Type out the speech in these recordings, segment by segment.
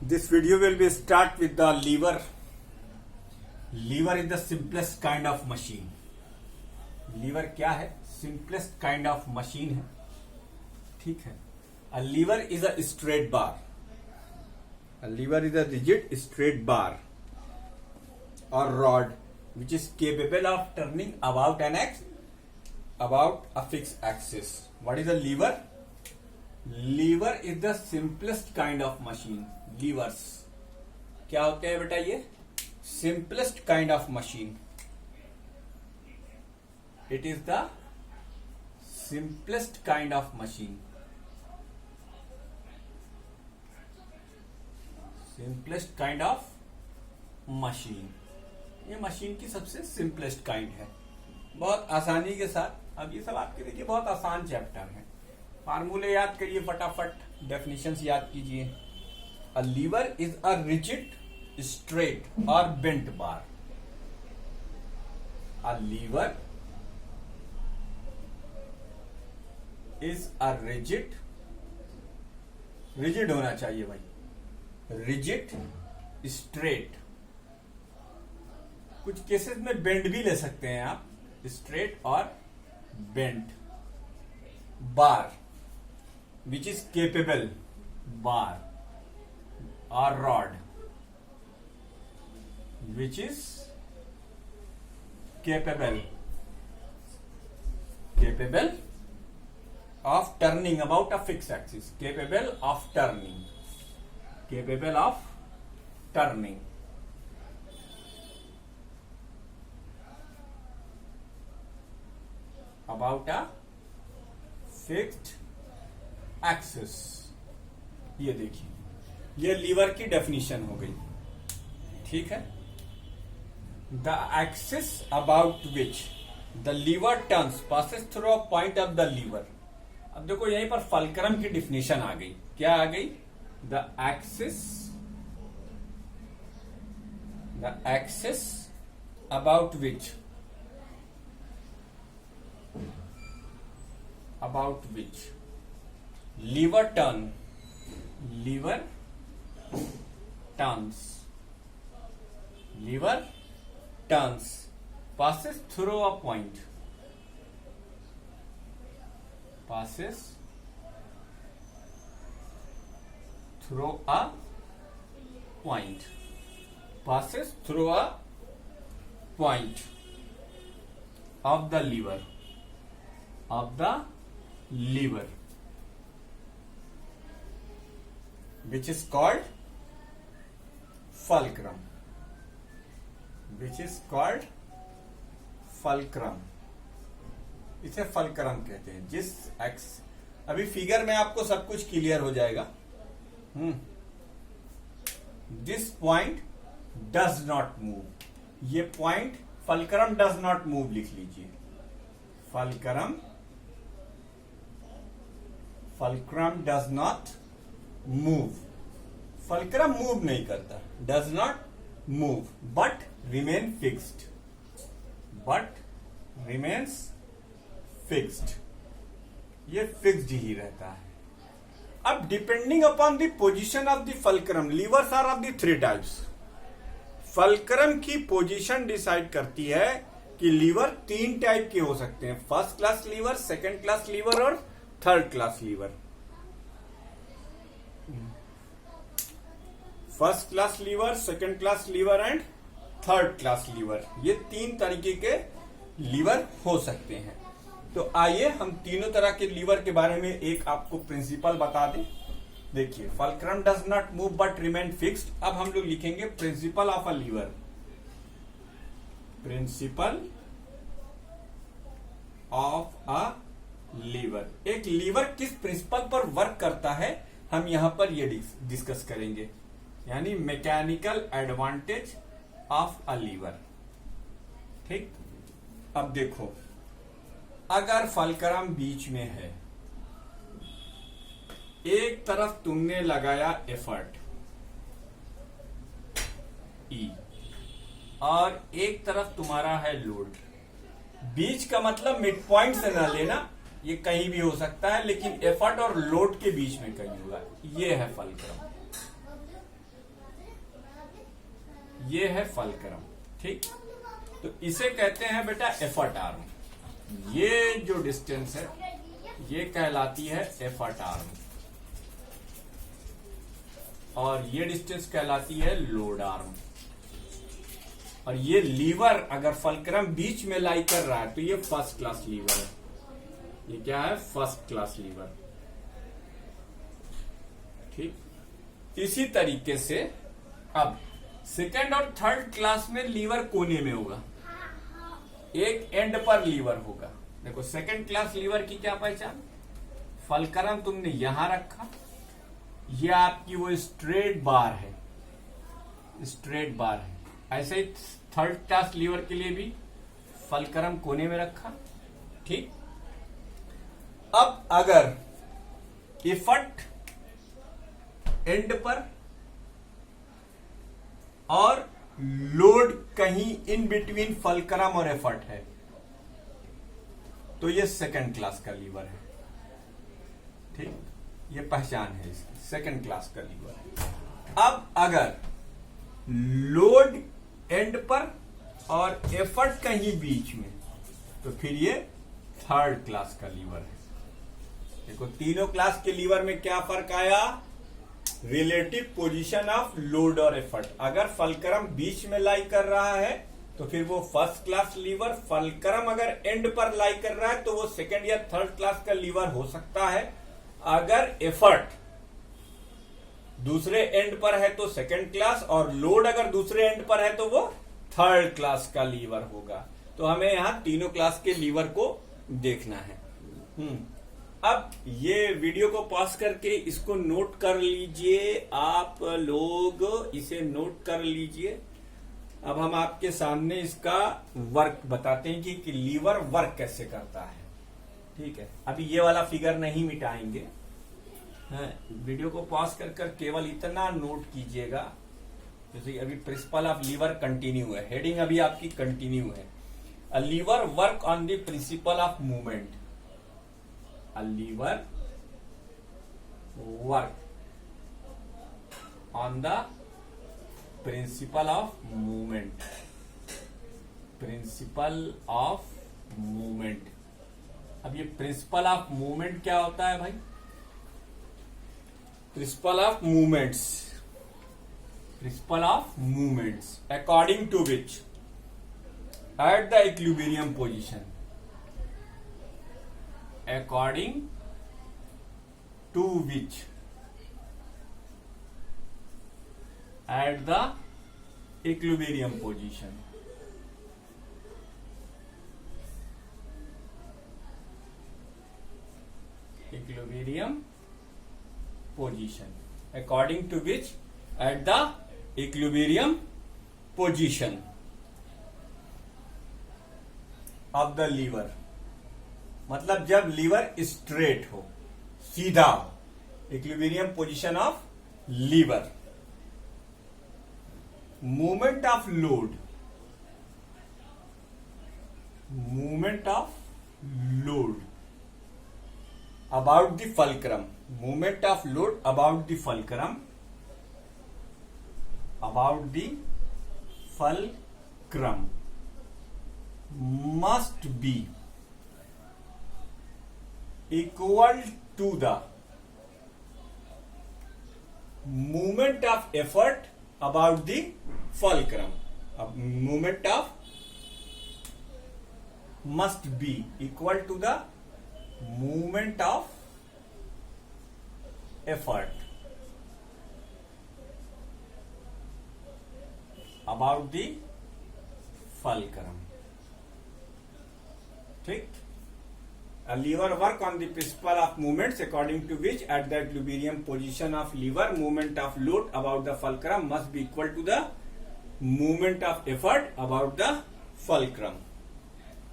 This video will be start with the lever. Lever is the simplest kind of machine. Lever क्या है? Simplest kind of machine है. ठीक है. A lever is a straight bar. A lever is a rigid straight bar or rod which is capable of turning about a fixed axis. What is a lever? Lever is the simplest kind of machine. Levers क्या होते हैं बेटा? ये simplest kind of machine. It is the simplest kind of machine. Simplest kind of machine. ये machine की सबसे simplest kind है. बहुत आसानी के साथ. अब ये सब आपके देखिए बहुत आसान चैप्टर है. फार्मूले याद करिए फटाफट. डेफिनेशंस याद कीजिए. A lever is a rigid, straight or bent bar. A lever is a rigid होना चाहिए भाई. Rigid, straight. कुछ केसेस में बेंड भी ले सकते हैं आप. स्ट्रेट और bent bar which is capable bar और rod which is capable of turning about a fix axis. Capable of turning about a fixed axis. ये देखिए, ये लीवर की डेफिनेशन हो गई. ठीक है. The axis about which the lever turns passes through a point of the lever. अब देखो यहीं पर फलक्रम की डेफिनेशन आ गई. क्या आ गई? The axis about which lever turns passes through a point passes through a point of the lever which is called fulcrum. इसे fulcrum कहते हैं. जिस एक्स अभी फिगर में आपको सब कुछ क्लियर हो जाएगा. This point does not move. ये point fulcrum does not move लिख लीजिए. Fulcrum does not move. Fulcrum move नहीं करता. Does not move but remains fixed. ये फिक्स्ड ही रहता है. अब depending upon the position of the fulcrum, levers are of the 3 types. Fulcrum की पोजीशन डिसाइड करती है कि लीवर 3 टाइप के हो सकते हैं. First class lever, second class lever और third class lever. First class lever, second class lever and third class lever. ये 3 तरीके के लीवर हो सकते हैं. तो आइए हम तीनों तरह के लीवर के बारे में एक आपको प्रिंसिपल बता दें. देखिए, fulcrum does not move but remain fixed. अब हम लोग लिखेंगे principle of a lever. Principle of a lever. एक लीवर किस प्रिंसिपल पर वर्क करता है हम यहां पर ये डिस्कस करेंगे. यानी mechanical advantage of a lever. ठीक. अब देखो, अगर फलक्रम बीच में है, एक तरफ तुमने लगाया एफर्ट E और एक तरफ तुम्हारा है लोड. बीच का मतलब मिड पॉइंट से ना लेना, ये कहीं भी हो सकता है, लेकिन एफर्ट और लोड के बीच में कहीं होगा. ये है फलक्रम. ये है फलक्रम। ठीक, तो इसे कहते हैं बेटा एफर्ट आर्म। ये जो डिस्टेंस है ये कहलाती है एफर्ट आर्म, और ये डिस्टेंस कहलाती है लोड आर्म। और ये लीवर अगर फलक्रम बीच में लाई कर रहा है तो ये फर्स्ट क्लास लीवर है। ये क्या है? First class liver. ठीक, इसी तरीके से अब सेकेंड और थर्ड क्लास में लीवर कोने में होगा, एक एंड पर लीवर होगा। देखो सेकेंड क्लास लीवर की क्या पहचान? फलक्रम तुमने यहां रखा, ये आपकी वो स्ट्रेट बार है, स्ट्रेट बार है। ऐसे ही थर्ड क्लास लीवर के लिए भी फलक्रम कोने में रखा। ठीक, अब अगर एफर्ट एंड पर और लोड कहीं इन बिटवीन फलक्रम और एफर्ट है तो ये सेकंड क्लास का लीवर है। ठीक, ये पहचान है इसकी, सेकंड क्लास का लीवर है। अब अगर लोड एंड पर और एफर्ट कहीं बीच में तो फिर ये थर्ड क्लास का लीवर है। देखो तीनों क्लास के लीवर में क्या फर्क आया? रिलेटिव पोजीशन ऑफ लोड और एफर्ट। अगर फलक्रम बीच में लाई कर रहा है तो फिर वो फर्स्ट क्लास लीवर, फलक्रम अगर एंड पर लाई कर रहा है तो वो सेकंड या थर्ड क्लास का लीवर हो सकता है। अगर एफर्ट दूसरे एंड पर है तो सेकंड क्लास, और लोड अगर दूसरे एंड पर है तो वो थर्ड क्लास का लीवर होगा। तो हमें यहां तीनों क्लास के लीवर को देखना है। अब ये वीडियो को पॉज करके इसको नोट कर लीजिए, आप लोग इसे नोट कर लीजिए। अब हम आपके सामने इसका वर्क बताते हैं कि लीवर वर्क कैसे करता है। ठीक है, अभी ये वाला फिगर नहीं मिटाएंगे, वीडियो को पॉज कर केवल इतना नोट कीजिएगा। जैसे अभी प्रिंसिपल ऑफ लीवर कंटिन्यू है, हेडिंग अभी आपकी कंटिन्यू है। A lever work on the principle of movement. A lever work on the principle of movement. Principle of movement. अब ये प्रिंसिपल ऑफ मूवमेंट क्या होता है भाई? Principle of movements, principle of movements according to which at the equilibrium position, according to which at the equilibrium position, equilibrium position, according to which at the equilibrium position of the lever। मतलब जब liver straight हो, सीधा हो, equilibrium position of lever. Movement of load, movement of load about the fulcrum, movement of load about the fulcrum, about the fulcrum must be equal to the movement of effort about the fulcrum। अब movement of must be equal to the movement of effort about the fulcrum। ठीक, a lever work on the principle of movements according to which at the equilibrium position of lever movement of load about the fulcrum must be equal to the movement of effort about the fulcrum।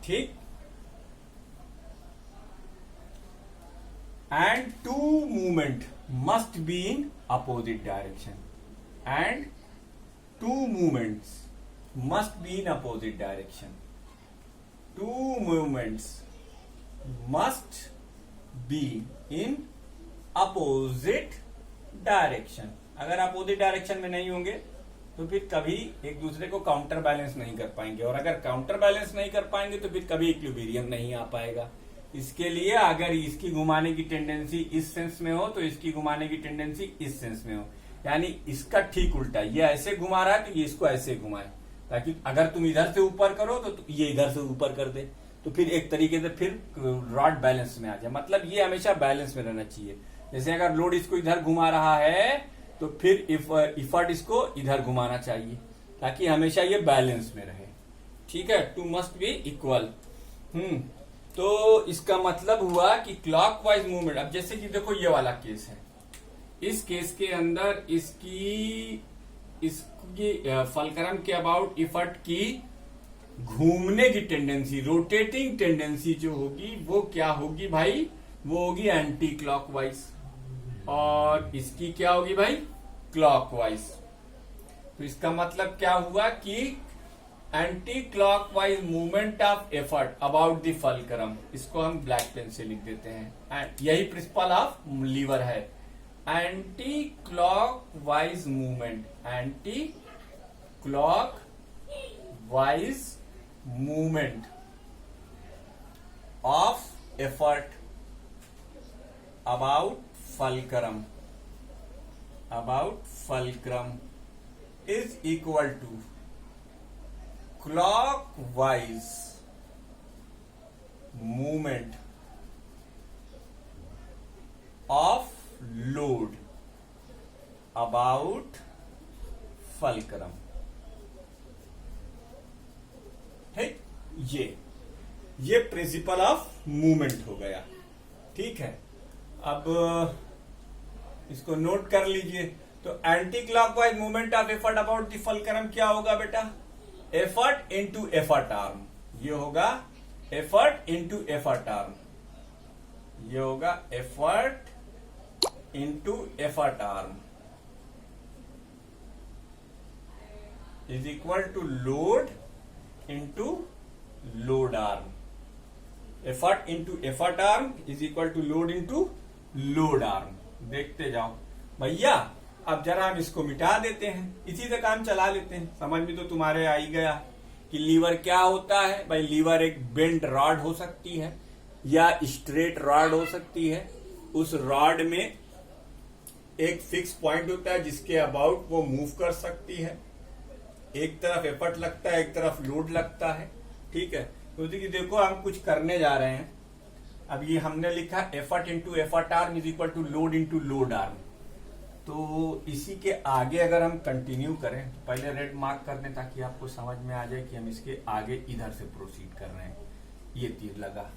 ठीक, and two movement must be in opposite direction, and two movements must be in opposite direction, two movements must be in opposite direction। अगर opposite direction में नहीं होंगे तो फिर कभी एक दूसरे को काउंटर बैलेंस नहीं कर पाएंगे, और अगर काउंटर बैलेंस नहीं कर पाएंगे तो फिर कभी इक्विलिब्रियम नहीं आ पाएगा। इसके लिए अगर इसकी घुमाने की टेंडेंसी इस सेंस में हो तो इसकी घुमाने की टेंडेंसी इस सेंस में हो, यानी इसका ठीक उल्टा, ये ऐसे घुमा रहा है तो ये इसको ऐसे घुमाए, ताकि अगर तुम इधर से ऊपर करो तो ये इधर से ऊपर कर दे, तो फिर एक तरीके से फिर रॉड बैलेंस में आ जाए। मतलब ये हमेशा बैलेंस में रहना चाहिए। जैसे अगर लोड इसको इधर घुमा रहा है तो फिर इफर्ट इसको इधर घुमाना चाहिए, ताकि हमेशा ये बैलेंस में रहे। ठीक है, टू मस्ट बी इक्वल। तो इसका मतलब हुआ कि क्लॉकवाइज मूवमेंट। अब जैसे कि देखो ये वाला केस है, इस केस के अंदर इसकी फलक्रम के अबाउट इफर्ट की घूमने की टेंडेंसी, रोटेटिंग टेंडेंसी जो होगी वो क्या होगी भाई, वो होगी एंटी क्लॉकवाइज, और इसकी क्या होगी भाई, क्लॉकवाइज। तो इसका मतलब क्या हुआ कि anti clockwise movement of effort about the fulcrum, इसको हम ब्लैक पेन से लिख देते हैं। यही प्रिंसिपल ऑफ लीवर है, anti clockwise movement, anti clockwise movement of effort about fulcrum is equal to clockwise movement of load about fulcrum। ठीक, ये प्रिंसिपल ऑफ मूवमेंट हो गया। ठीक है, अब इसको नोट कर लीजिए। तो anti clockwise movement of effort about the fulcrum क्या होगा बेटा, एफर्ट इनटू एफर्ट आर्म। ये होगा एफर्ट इनटू एफर्ट आर्म, ये होगा effort into effort arm is equal to load into load arm. Effort into effort arm is equal to load into load arm. देखते जाओ भैया। अब जरा हम इसको मिटा देते हैं, इसी से काम चला लेते हैं। समझ में तो तुम्हारे आ ही गया कि लीवर क्या होता है भाई। लीवर एक बेंड रॉड हो सकती है या स्ट्रेट रॉड हो सकती है। उस रॉड में एक फिक्स पॉइंट होता है जिसके अबाउट वो मूव कर सकती है। एक तरफ एफर्ट लगता है, एक तरफ लोड लगता है। ठीक है, तो देखो हम कुछ करने जा रहे हैं। अब ये हमने लिखा effort into effort arm is equal to load into load arm. तो इसी के आगे अगर हम कंटिन्यू करें तो पहले रेड मार्क कर दें ताकि आपको समझ में आ जाए कि हम इसके आगे इधर से प्रोसीड कर रहे हैं। ये तीर लगा,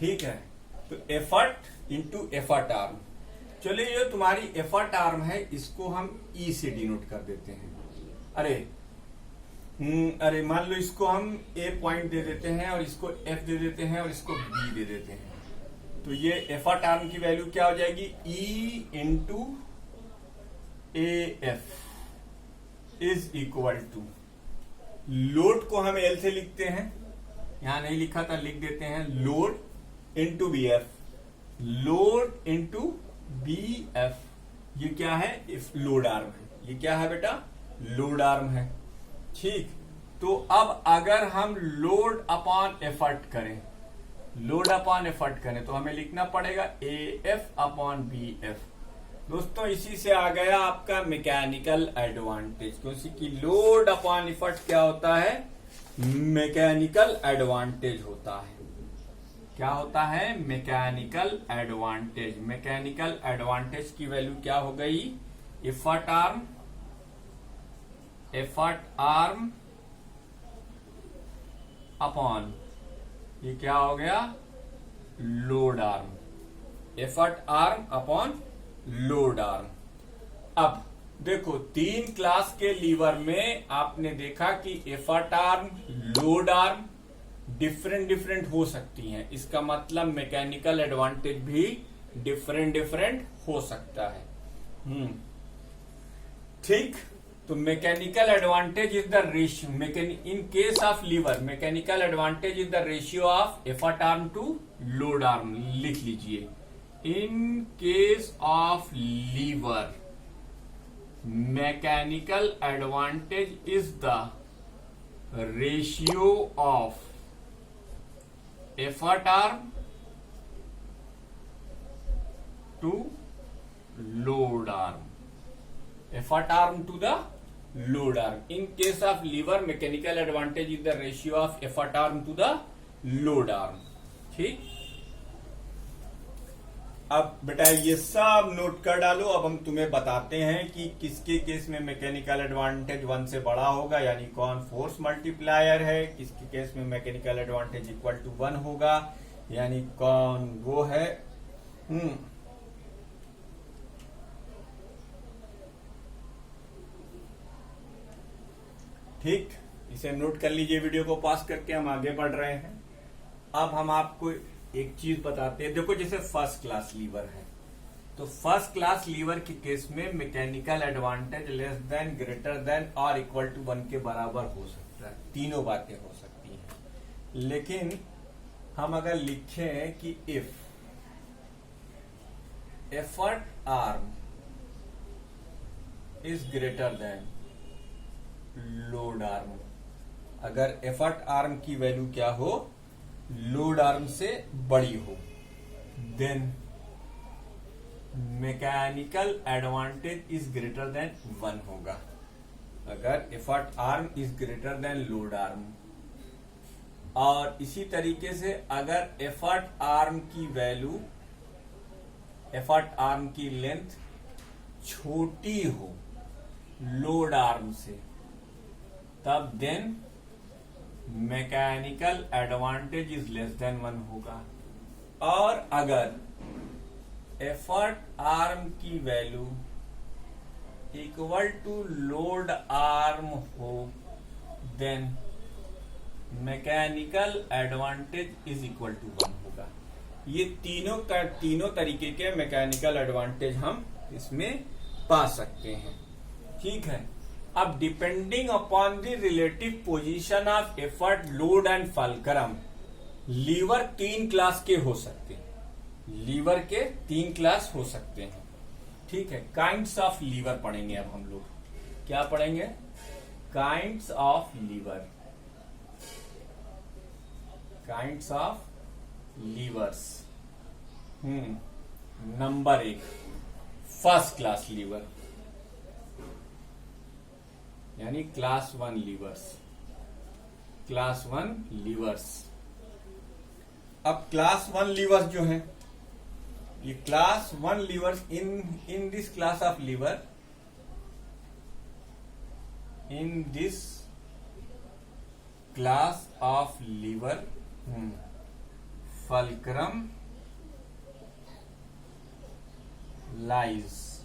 ठीक है। तो एफर्ट इंटू एफर्ट आर्म। चलिए, ये तुम्हारी एफर्ट आर्म है, इसको हम ई से डिनोट कर देते हैं। अरे मान लो इसको हम ए पॉइंट दे देते हैं और इसको एफ दे देते हैं और इसको बी दे देते हैं। तो ये एफर्ट आर्म की वैल्यू क्या हो जाएगी, E into A F is equal to, load को हम एल से लिखते हैं, यहां नहीं लिखा था, लिख देते हैं load into B F. Load into B F, ये क्या है, इफ लोड आर्म है। ये क्या है बेटा, लोड आर्म है। ठीक, तो अब अगर हम लोड अपॉन एफर्ट करें, लोड अपॉन एफर्ट करें तो हमें लिखना पड़ेगा A F upon B F. दोस्तों, इसी से आ गया आपका मैकेनिकल एडवांटेज, क्योंकि लोड अपॉन एफर्ट क्या होता है, मैकेनिकल एडवांटेज होता है। क्या होता है, मैकेनिकल एडवांटेज। मैकेनिकल एडवांटेज की वैल्यू क्या हो गई, एफर्ट आर्म अपॉन, ये क्या हो गया, load arm. Effort arm upon load arm. अब देखो, 3 क्लास के लीवर में आपने देखा कि effort arm, load arm different हो सकती हैं। इसका मतलब मैकेनिकल एडवांटेज भी डिफरेंट हो सकता है। ठीक, तो mechanical advantage is the ratio, in case of lever mechanical advantage is the ratio of effort arm to load arm. लिख लीजिए, in case of lever mechanical advantage is the ratio of effort arm to load arm, effort arm to the load arm. In case of lever, mechanical advantage is the ratio of effort arm to the load arm. ठीक, अब बेटा ये सब note कर डालो। अब हम तुम्हें बताते हैं कि किसके केस में मैकेनिकल एडवांटेज 1 से बड़ा होगा, यानी कौन फोर्स मल्टीप्लायर है, किसके केस में मैकेनिकल एडवांटेज इक्वल टू 1 होगा, यानी कौन वो है। ठीक, इसे नोट कर लीजिए। वीडियो को पास करके हम आगे बढ़ रहे हैं। अब हम आपको एक चीज बताते हैं। देखो, जैसे फर्स्ट क्लास लीवर है, तो फर्स्ट क्लास लीवर के केस में mechanical advantage less than, greater than और इक्वल टू 1 के बराबर हो सकता है। तीनों बातें हो सकती हैं। लेकिन हम अगर लिखें कि if effort arm is greater than load arm, अगर एफर्ट आर्म की वैल्यू क्या हो, लोड आर्म से बड़ी हो, then mechanical advantage is greater than 1 होगा। अगर effort arm is greater than load arm, और इसी तरीके से अगर एफर्ट आर्म की वैल्यू, एफर्ट आर्म की लेंथ छोटी हो लोड आर्म से, तब then mechanical advantage is less than 1 होगा। और अगर एफर्ट आर्म की value equal to load arm हो, then mechanical advantage is equal to 1 होगा। ये तीनों तरीके के मैकेनिकल एडवांटेज हम इसमें पा सकते हैं। ठीक है, अब depending upon the relative position of effort, load and fulcrum, lever 3 class के हो सकते हैं। लीवर के 3 क्लास हो सकते हैं। ठीक है, काइंड्स ऑफ लीवर पढ़ेंगे अब हम लोग। क्या पढ़ेंगे? Kinds of lever, kinds of levers. Number 1, first class lever, यानी क्लास 1 लीवर्स, क्लास 1 लीवर्स। अब क्लास 1 लीवर्स जो हैं, ये class 1 levers, in this class of lever, in this class of lever, fulcrum lies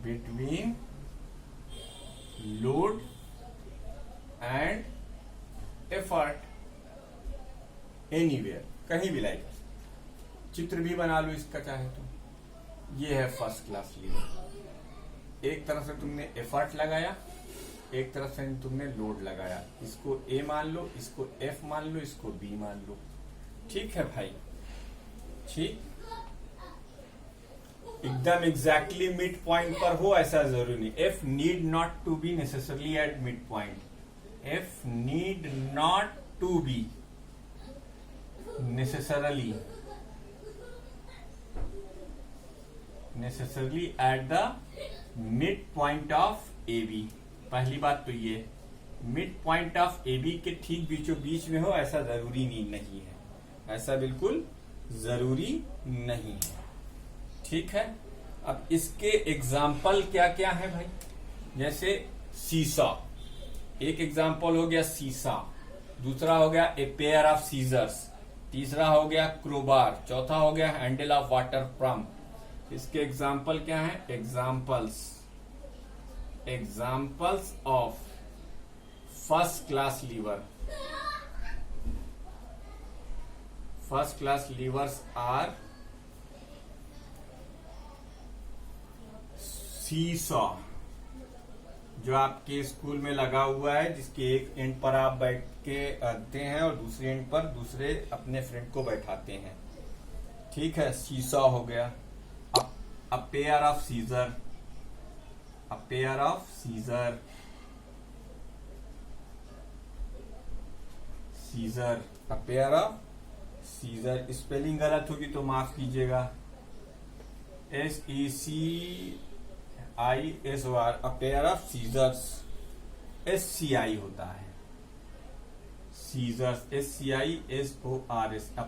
between load and effort anywhere, कहीं भी लाई। चित्र भी बना लो इसका चाहे तो। ये है फर्स्ट क्लास लीवर। एक तरफ से तुमने एफर्ट लगाया, एक तरफ से तुमने लोड लगाया। इसको ए मान लो, इसको एफ मान लो, इसको बी मान लो। ठीक है भाई, ठीक, एकदम एग्जैक्टली मिड पॉइंट पर हो ऐसा जरूरी नहीं। F need not to be necessarily at mid point. F need not to be necessarily at the mid point of A B. पहली बात तो ये, mid point of A B के ठीक बीचों बीच में हो ऐसा जरूरी नहीं है, ऐसा बिल्कुल जरूरी नहीं है। ठीक है, अब इसके एग्जाम्पल क्या क्या है भाई? जैसे सीसा, एक एग्जाम्पल हो गया सीसा, दूसरा हो गया ए पेयर ऑफ सीजर्स, तीसरा हो गया क्रोबार, चौथा हो गया हैंडल ऑफ वाटर पंप। इसके एग्जाम्पल क्या है? Examples of first class lever. First class levers are seesaw, जो आपके स्कूल में लगा हुआ है, जिसके एक एंड पर आप बैठ के आते हैं और दूसरे एंड पर दूसरे अपने फ्रेंड को बैठाते हैं। ठीक है, सीसॉ हो गया। A pair of scissor, a pair of scissor, scissor, a pair of scissor. Spelling गलत होगी तो माफ कीजिएगा। SECISOR, a pair of scissors. SCI होता है सीजर्स, SCISORS, अ